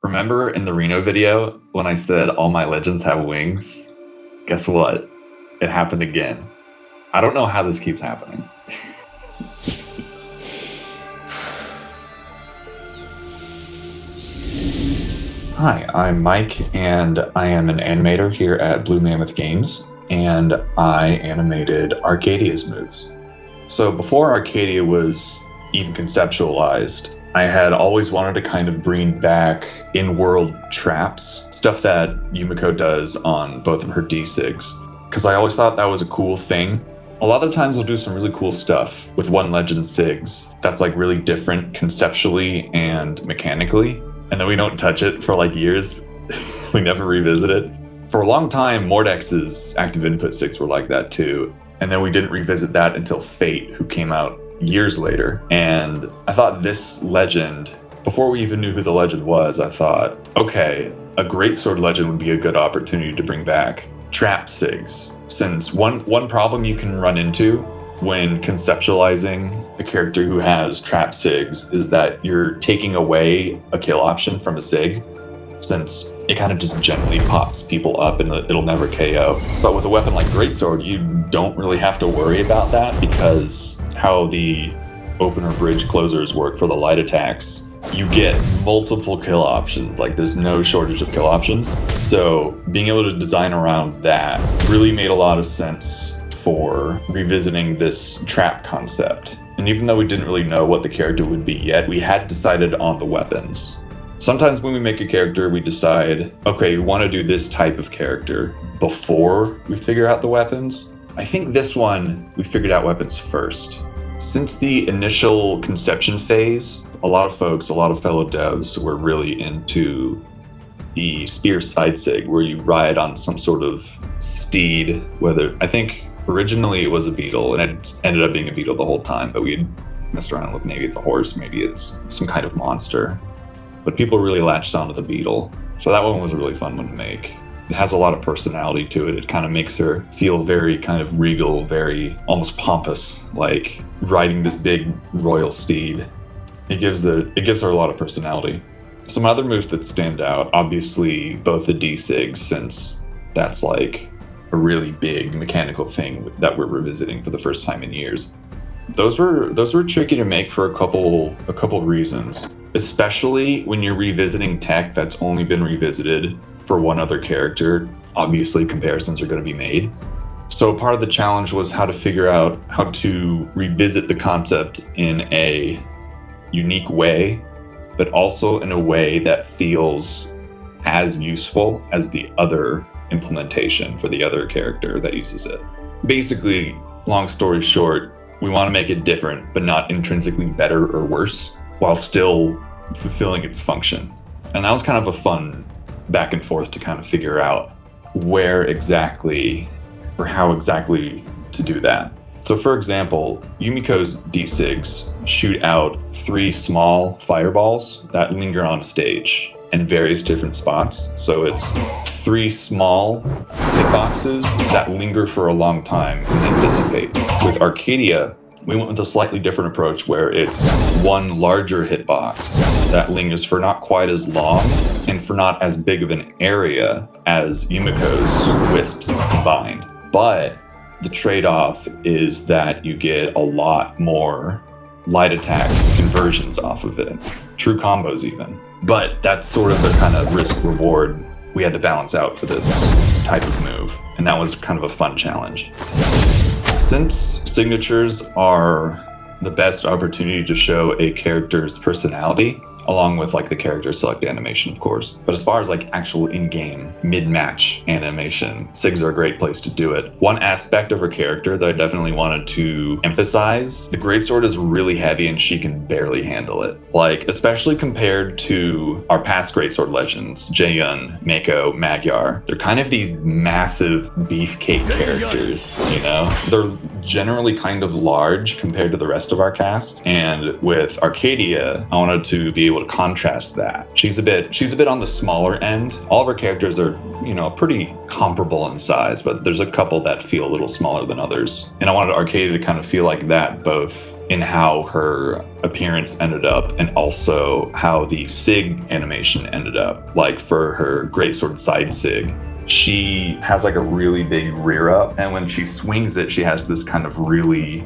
Remember in the Reno video when I said all my legends have wings? Guess what? It happened again. I don't know how this keeps happening. Hi, I'm Mike, and I am an animator here at Blue Mammoth Games, and I animated Arcadia's moves. So before Arcadia was even conceptualized, I had always wanted to kind of bring back in-world traps, stuff that Yumiko does on both of her D-Sigs, because I always thought that was a cool thing. A lot of times we'll do some really cool stuff with one legend Sigs that's like really different conceptually and mechanically, and then we don't touch it for like years. We never revisit it. For a long time, Mordex's active input Sigs were like that too, and then we didn't revisit that until Fate, who came out years later. And I thought this legend, before we even knew who the legend was, I thought, okay, a greatsword legend would be a good opportunity to bring back trap Sigs. Since one problem you can run into when conceptualizing a character who has trap Sigs is that you're taking away a kill option from a Sig, since it kind of just gently pops people up and it'll never KO. But with a weapon like Greatsword, you don't really have to worry about that, because how the opener bridge closers work for the light attacks, you get multiple kill options. Like, there's no shortage of kill options. So being able to design around that really made a lot of sense for revisiting this trap concept. And even though we didn't really know what the character would be yet, we had decided on the weapons. Sometimes when we make a character, we decide, okay, we want to do this type of character before we figure out the weapons. I think this one, we figured out weapons first. Since the initial conception phase, a lot of fellow devs were really into the spear side Sig, where you ride on some sort of steed, I think originally it was a beetle, and it ended up being a beetle the whole time, but we had messed around with maybe it's a horse, maybe it's some kind of monster. But people really latched onto the beetle. So that one was a really fun one to make. It has a lot of personality to it. It kind of makes her feel very kind of regal, very almost pompous, like riding this big royal steed. It gives her a lot of personality. Some other moves that stand out, obviously both the D-Sigs, since that's like a really big mechanical thing that we're revisiting for the first time in years. Those were tricky to make for a couple reasons, especially when you're revisiting tech that's only been revisited for one other character. Obviously comparisons are going to be made. So part of the challenge was how to figure out how to revisit the concept in a unique way, but also in a way that feels as useful as the other implementation for the other character that uses it. Basically, long story short, we want to make it different, but not intrinsically better or worse, while still fulfilling its function. And that was kind of a fun back and forth to kind of figure out where exactly or how exactly to do that. So for example, Yumiko's D-Sigs shoot out 3 small fireballs that linger on stage in various different spots. So it's 3 small hitboxes that linger for a long time and then dissipate. With Arcadia, we went with a slightly different approach where it's 1 larger hitbox that lingers for not quite as long and for not as big of an area as Yumiko's wisps combined. But the trade-off is that you get a lot more light attack conversions off of it. True combos even. But that's sort of the kind of risk-reward we had to balance out for this type of move. And that was kind of a fun challenge. Since signatures are the best opportunity to show a character's personality, along with like the character select animation, of course. But as far as like actual in-game mid-match animation, Sigs are a great place to do it. One aspect of her character that I definitely wanted to emphasize, the Greatsword is really heavy and she can barely handle it. Like, especially compared to our past Greatsword legends, Jaeyun, Mako, Magyar. They're kind of these massive beefcake characters, you know? They're generally kind of large compared to the rest of our cast. And with Arcadia, I wanted to be able to contrast that. She's a bit on the smaller end. All of her characters are, pretty comparable in size, but there's a couple that feel a little smaller than others. And I wanted Arcadia to kind of feel like that, both in how her appearance ended up and also how the Sig animation ended up. Like for her Greatsword side Sig, she has like a really big rear up, and when she swings it, she has this kind of really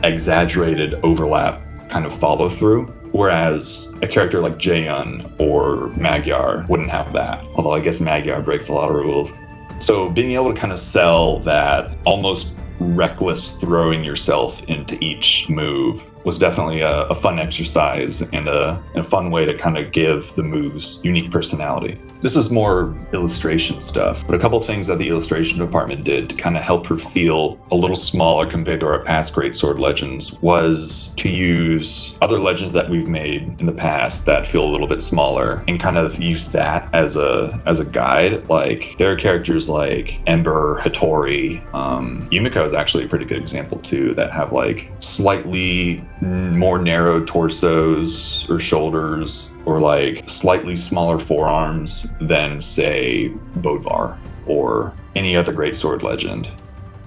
exaggerated overlap kind of follow through, whereas a character like Jaehyun or Magyar wouldn't have that. Although I guess Magyar breaks a lot of rules. So being able to kind of sell that almost reckless throwing yourself into each move was definitely a fun exercise and a fun way to kind of give the moves unique personality. This is more illustration stuff, but a couple things that the illustration department did to kind of help her feel a little smaller compared to our past Greatsword legends was to use other legends that we've made in the past that feel a little bit smaller and kind of use that as a guide. Like there are characters like Ember, Hattori, Yumiko is actually a pretty good example too, that have like slightly more narrow torsos or shoulders, or like slightly smaller forearms than, say, Bodvar or any other Greatsword legend.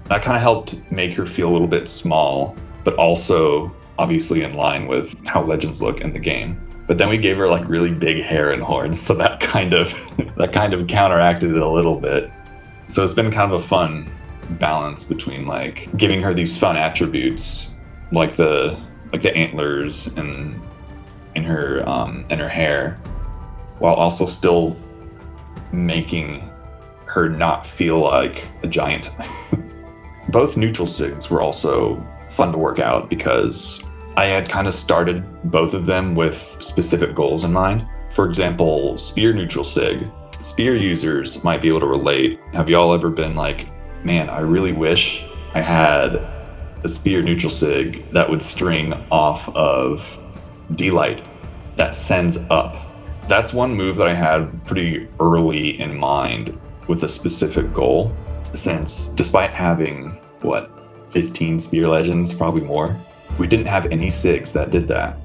That kind of helped make her feel a little bit small, but also obviously in line with how legends look in the game. But then we gave her like really big hair and horns, so that kind of counteracted it a little bit. So it's been kind of a fun balance between like giving her these fun attributes, like the antlers and in her hair, while also still making her not feel like a giant. Both Neutral Sigs were also fun to work out because I had kind of started both of them with specific goals in mind. For example, Spear Neutral Sig. Spear users might be able to relate. Have y'all ever been like, man, I really wish I had a Spear Neutral Sig that would string off of D-Light that sends up? That's one move that I had pretty early in mind with a specific goal, since despite having, 15 Spear Legends, probably more, we didn't have any Sigs that did that.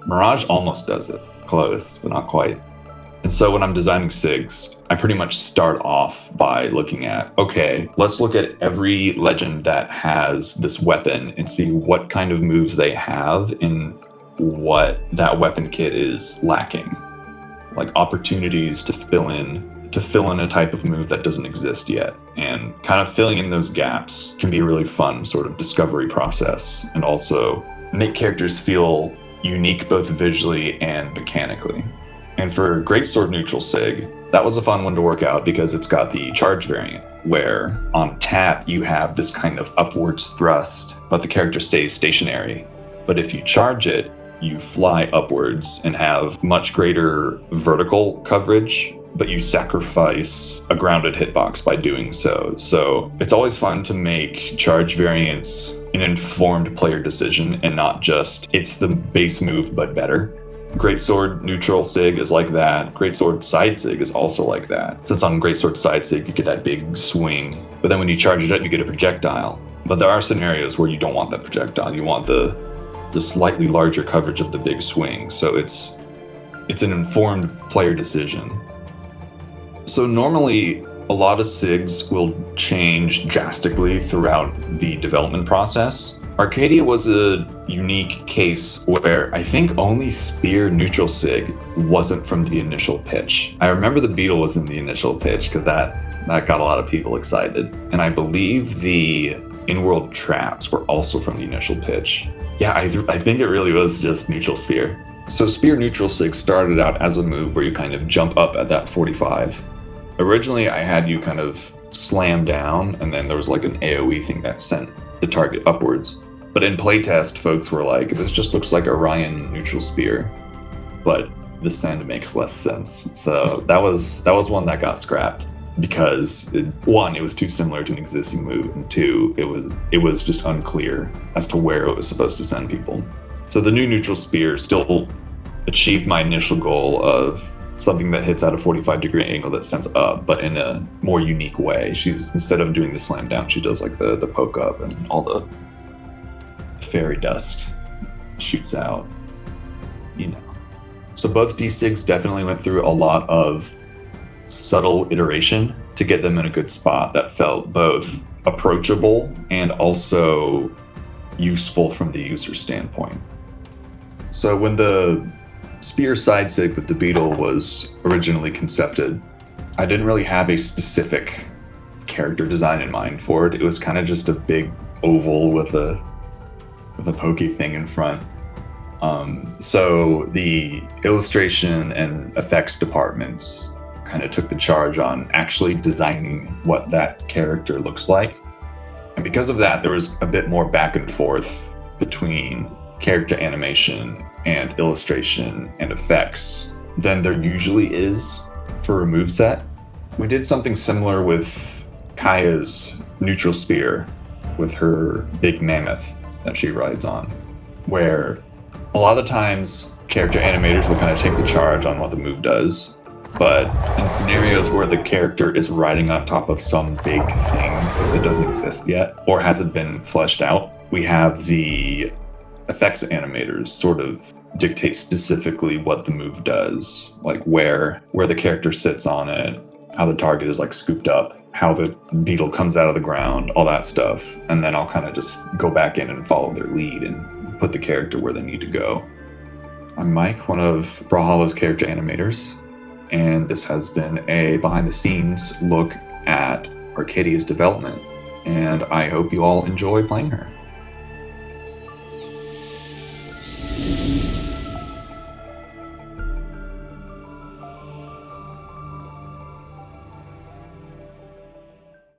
Mirage almost does it. Close, but not quite. And so when I'm designing Sigs, I pretty much start off by looking at, okay, let's look at every legend that has this weapon and see what kind of moves they have and what that weapon kit is lacking. Like opportunities to fill in a type of move that doesn't exist yet. And kind of filling in those gaps can be a really fun sort of discovery process, and also make characters feel unique both visually and mechanically. And for Greatsword Neutral Sig, that was a fun one to work out because it's got the charge variant, where on tap you have this kind of upwards thrust, but the character stays stationary. But if you charge it, you fly upwards and have much greater vertical coverage, but you sacrifice a grounded hitbox by doing so. So it's always fun to make charge variants an informed player decision and not just, it's the base move but better. Greatsword Neutral Sig is like that. Greatsword Side Sig is also like that. Since on Greatsword Side Sig, you get that big swing, but then when you charge it up, you get a projectile. But there are scenarios where you don't want that projectile. You want the slightly larger coverage of the big swing. So it's an informed player decision. So normally, a lot of Sigs will change drastically throughout the development process. Arcadia was a unique case where I think only Spear Neutral Sig wasn't from the initial pitch. I remember the Beetle was in the initial pitch because that got a lot of people excited. And I believe the in-world traps were also from the initial pitch. Yeah, I think it really was just Neutral Spear. So Spear Neutral Sig started out as a move where you kind of jump up at that 45. Originally, I had you kind of slam down, and then there was like an AoE thing that sent the target upwards. But in playtest, folks were like, this just looks like Orion Neutral Spear, but the send makes less sense. So that was one that got scrapped because one, it was too similar to an existing move, and two, it was just unclear as to where it was supposed to send people. So the new Neutral Spear still achieved my initial goal of something that hits at a 45-degree angle that sends up, but in a more unique way. She's, instead of doing the slam down, she does like the poke up and all fairy dust shoots out, you know. So both D6s definitely went through a lot of subtle iteration to get them in a good spot that felt both approachable and also useful from the user standpoint. So when the spear side sig with the beetle was originally concepted, I didn't really have a specific character design in mind for it. It was kind of just a big oval with a pokey thing in front. So the illustration and effects departments kind of took the charge on actually designing what that character looks like. And because of that, there was a bit more back and forth between character animation and illustration and effects than there usually is for a moveset. We did something similar with Kaya's neutral spear with her big mammoth that she rides on, where a lot of the times character animators will kind of take the charge on what the move does, but in scenarios where the character is riding on top of some big thing that doesn't exist yet or hasn't been fleshed out, we have the effects animators sort of dictate specifically what the move does, like where the character sits on it, how the target is like scooped up, how the beetle comes out of the ground, all that stuff. And then I'll kind of just go back in and follow their lead and put the character where they need to go. I'm Mike, one of Brawlhalla's character animators, and this has been a behind the scenes look at Arcadia's development, and I hope you all enjoy playing her.